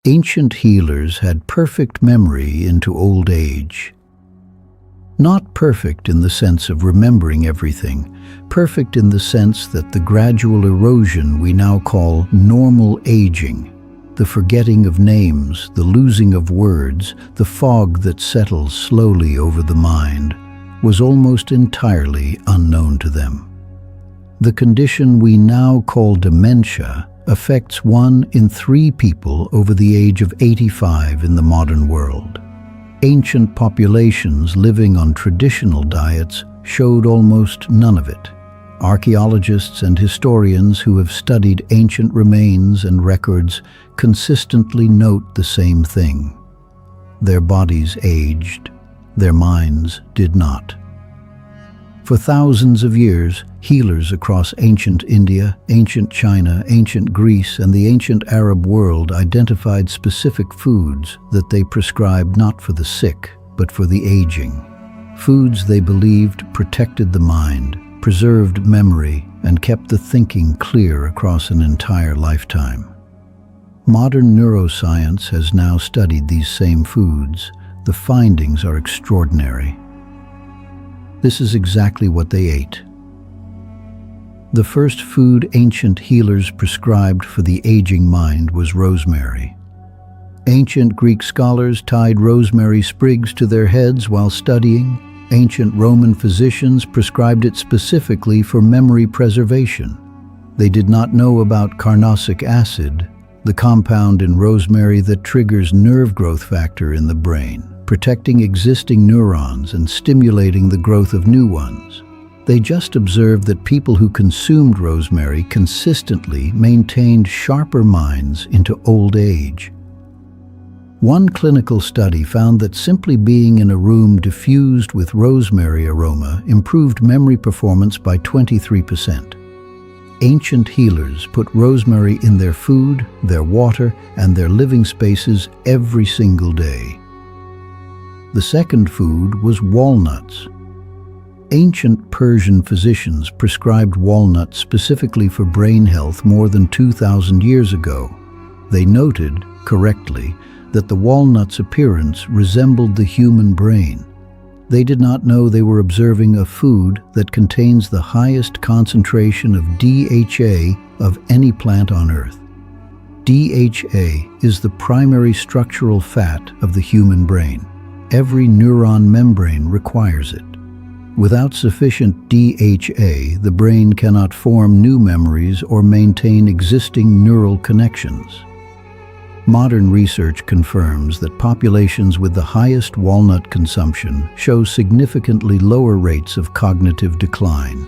Ancient healers had perfect memory into old age. Not perfect in the sense of remembering everything, perfect in the sense that the gradual erosion we now call normal aging, the forgetting of names, the losing of words, the fog that settles slowly over the mind, was almost entirely unknown to them. The condition we now call dementia affects 1 in 3 people over the age of 85 in the modern world. Ancient populations living on traditional diets showed almost none of it. Archaeologists and historians who have studied ancient remains and records consistently note the same thing. Their bodies aged, their minds did not. For thousands of years, healers across ancient India, ancient China, ancient Greece, and the ancient Arab world identified specific foods that they prescribed not for the sick, but for the aging. Foods they believed protected the mind, preserved memory, and kept the thinking clear across an entire lifetime. Modern neuroscience has now studied these same foods. The findings are extraordinary. This is exactly what they ate. The first food ancient healers prescribed for the aging mind was rosemary. Ancient Greek scholars tied rosemary sprigs to their heads while studying. Ancient Roman physicians prescribed it specifically for memory preservation. They did not know about carnosic acid, the compound in rosemary that triggers nerve growth factor in the brain, protecting existing neurons and stimulating the growth of new ones. They just observed that people who consumed rosemary consistently maintained sharper minds into old age. One clinical study found that simply being in a room diffused with rosemary aroma improved memory performance by 23%. Ancient healers put rosemary in their food, their water, and their living spaces every single day. The second food was walnuts. Ancient Persian physicians prescribed walnuts specifically for brain health more than 2,000 years ago. They noted, correctly, that the walnut's appearance resembled the human brain. They did not know they were observing a food that contains the highest concentration of DHA of any plant on Earth. DHA is the primary structural fat of the human brain. Every neuron membrane requires it. Without sufficient DHA, the brain cannot form new memories or maintain existing neural connections. Modern research confirms that populations with the highest walnut consumption show significantly lower rates of cognitive decline.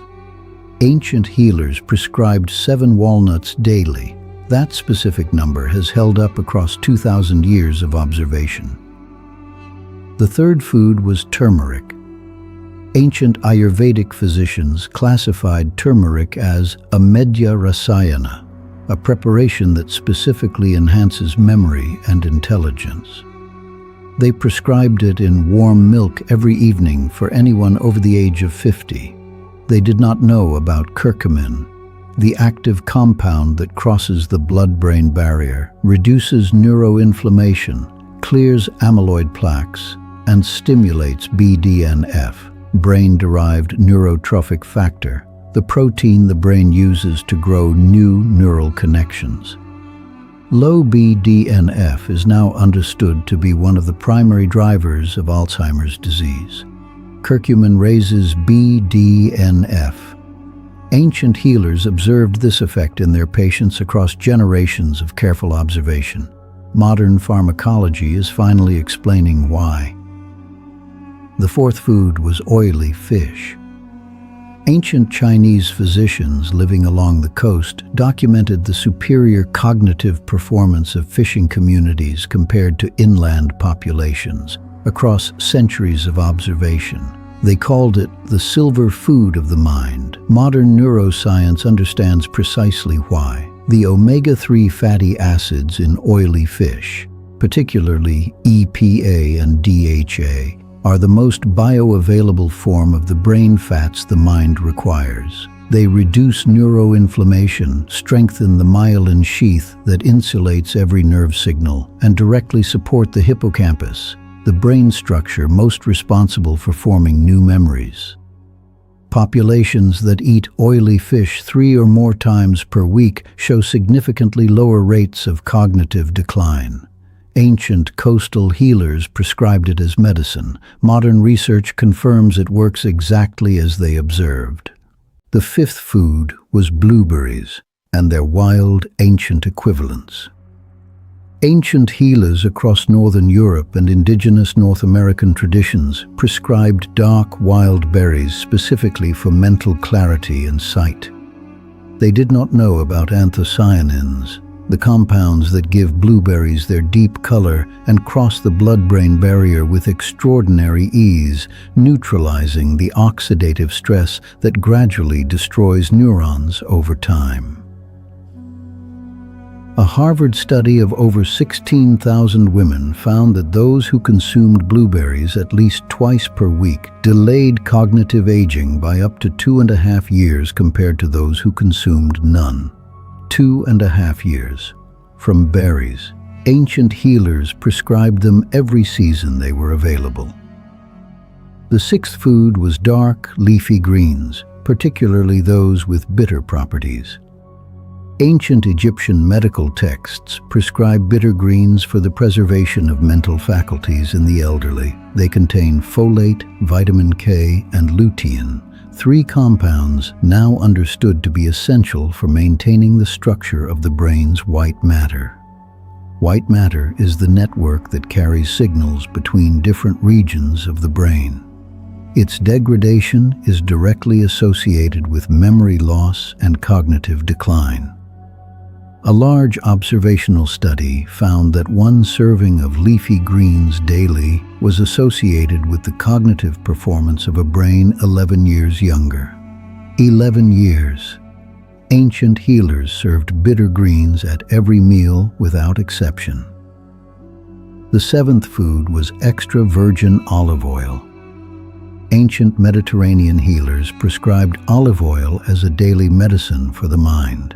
Ancient healers prescribed 7 walnuts daily. That specific number has held up across 2,000 years of observation. The third food was turmeric. Ancient Ayurvedic physicians classified turmeric as a medhya rasayana, a preparation that specifically enhances memory and intelligence. They prescribed it in warm milk every evening for anyone over the age of 50. They did not know about curcumin, the active compound that crosses the blood-brain barrier, reduces neuroinflammation, clears amyloid plaques, and stimulates BDNF, brain-derived neurotrophic factor, the protein the brain uses to grow new neural connections. Low BDNF is now understood to be one of the primary drivers of Alzheimer's disease. Curcumin raises BDNF. Ancient healers observed this effect in their patients across generations of careful observation. Modern pharmacology is finally explaining why. The fourth food was oily fish. Ancient Chinese physicians living along the coast documented the superior cognitive performance of fishing communities compared to inland populations across centuries of observation. They called it the silver food of the mind. Modern neuroscience understands precisely why. The omega-3 fatty acids in oily fish, particularly EPA and DHA, are the most bioavailable form of the brain fats the mind requires. They reduce neuroinflammation, strengthen the myelin sheath that insulates every nerve signal, and directly support the hippocampus, the brain structure most responsible for forming new memories. Populations that eat oily fish 3 or more times per week show significantly lower rates of cognitive decline. Ancient coastal healers prescribed it as medicine. Modern research confirms it works exactly as they observed. The fifth food was blueberries and their wild, ancient equivalents. Ancient healers across Northern Europe and indigenous North American traditions prescribed dark, wild berries specifically for mental clarity and sight. They did not know about anthocyanins, the compounds that give blueberries their deep color and cross the blood-brain barrier with extraordinary ease, neutralizing the oxidative stress that gradually destroys neurons over time. A Harvard study of over 16,000 women found that those who consumed blueberries at least twice per week delayed cognitive aging by up to 2.5 years compared to those who consumed none. 2.5 years. From berries, ancient healers prescribed them every season they were available. The sixth food was dark, leafy greens, particularly those with bitter properties. Ancient Egyptian medical texts prescribe bitter greens for the preservation of mental faculties in the elderly. They contain folate, vitamin K, and lutein, 3 compounds now understood to be essential for maintaining the structure of the brain's white matter. White matter is the network that carries signals between different regions of the brain. Its degradation is directly associated with memory loss and cognitive decline. A large observational study found that 1 serving of leafy greens daily was associated with the cognitive performance of a brain 11 years younger. 11 years. Ancient healers served bitter greens at every meal without exception. The 7th food was extra virgin olive oil. Ancient Mediterranean healers prescribed olive oil as a daily medicine for the mind.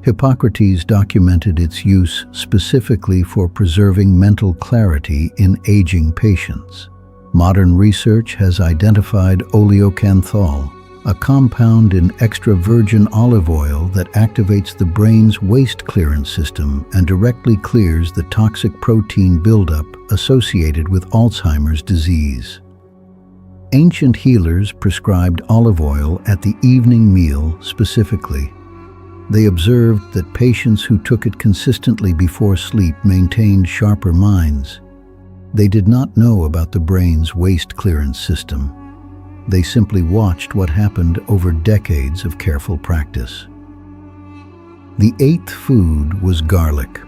Hippocrates documented its use specifically for preserving mental clarity in aging patients. Modern research has identified oleocanthal, a compound in extra virgin olive oil that activates the brain's waste clearance system and directly clears the toxic protein buildup associated with Alzheimer's disease. Ancient healers prescribed olive oil at the evening meal specifically. They observed that patients who took it consistently before sleep maintained sharper minds. They did not know about the brain's waste clearance system. They simply watched what happened over decades of careful practice. The 8th food was garlic.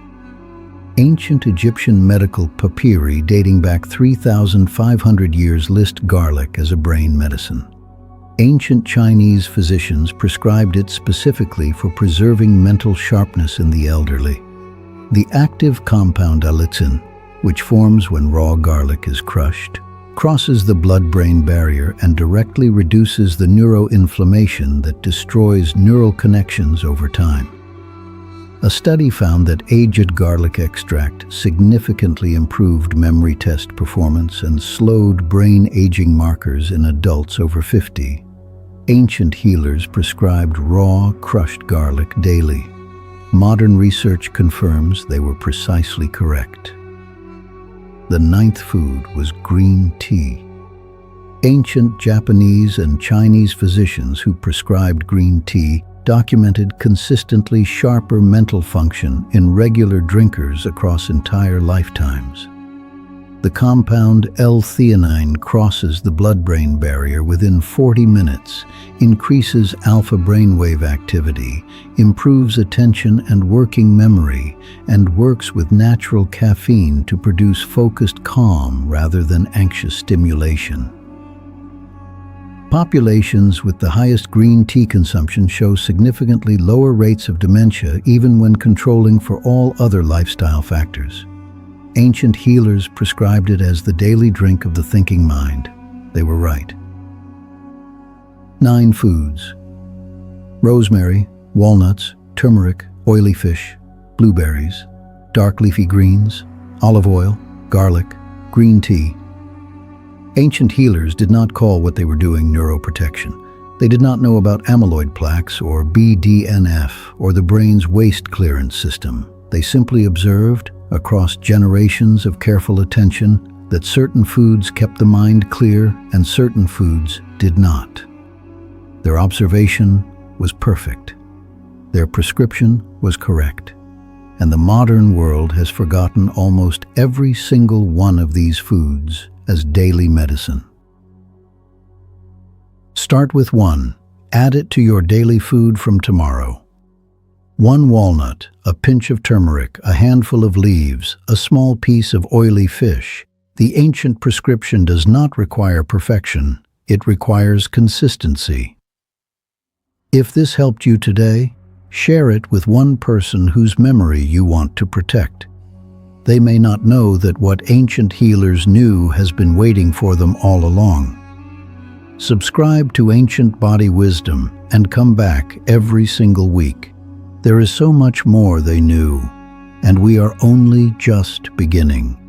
Ancient Egyptian medical papyri dating back 3,500 years list garlic as a brain medicine. Ancient Chinese physicians prescribed it specifically for preserving mental sharpness in the elderly. The active compound allicin, which forms when raw garlic is crushed, crosses the blood-brain barrier and directly reduces the neuroinflammation that destroys neural connections over time. A study found that aged garlic extract significantly improved memory test performance and slowed brain aging markers in adults over 50. Ancient healers prescribed raw, crushed garlic daily. Modern research confirms they were precisely correct. The 9th food was green tea. Ancient Japanese and Chinese physicians who prescribed green tea documented consistently sharper mental function in regular drinkers across entire lifetimes. The compound L-theanine crosses the blood-brain barrier within 40 minutes, increases alpha brainwave activity, improves attention and working memory, and works with natural caffeine to produce focused calm rather than anxious stimulation. Populations with the highest green tea consumption show significantly lower rates of dementia even when controlling for all other lifestyle factors. Ancient healers prescribed it as the daily drink of the thinking mind. They were right. 9 foods. rosemary, walnuts, turmeric, oily fish, blueberries, dark leafy greens, olive oil, garlic, green tea. Ancient healers did not call what they were doing neuroprotection. They did not know about amyloid plaques or BDNF or the brain's waste clearance system. They simply observed, across generations of careful attention, that certain foods kept the mind clear and certain foods did not. Their observation was perfect. Their prescription was correct. And the modern world has forgotten almost every single one of these foods as daily medicine. Start with 1. Add it to your daily food from tomorrow. 1 walnut, a pinch of turmeric, a handful of leaves, a small piece of oily fish. The ancient prescription does not require perfection. It requires consistency. If this helped you today, share it with one person whose memory you want to protect. They may not know that what ancient healers knew has been waiting for them all along. Subscribe to Ancient Body Wisdom and come back every single week. There is so much more they knew, and we are only just beginning.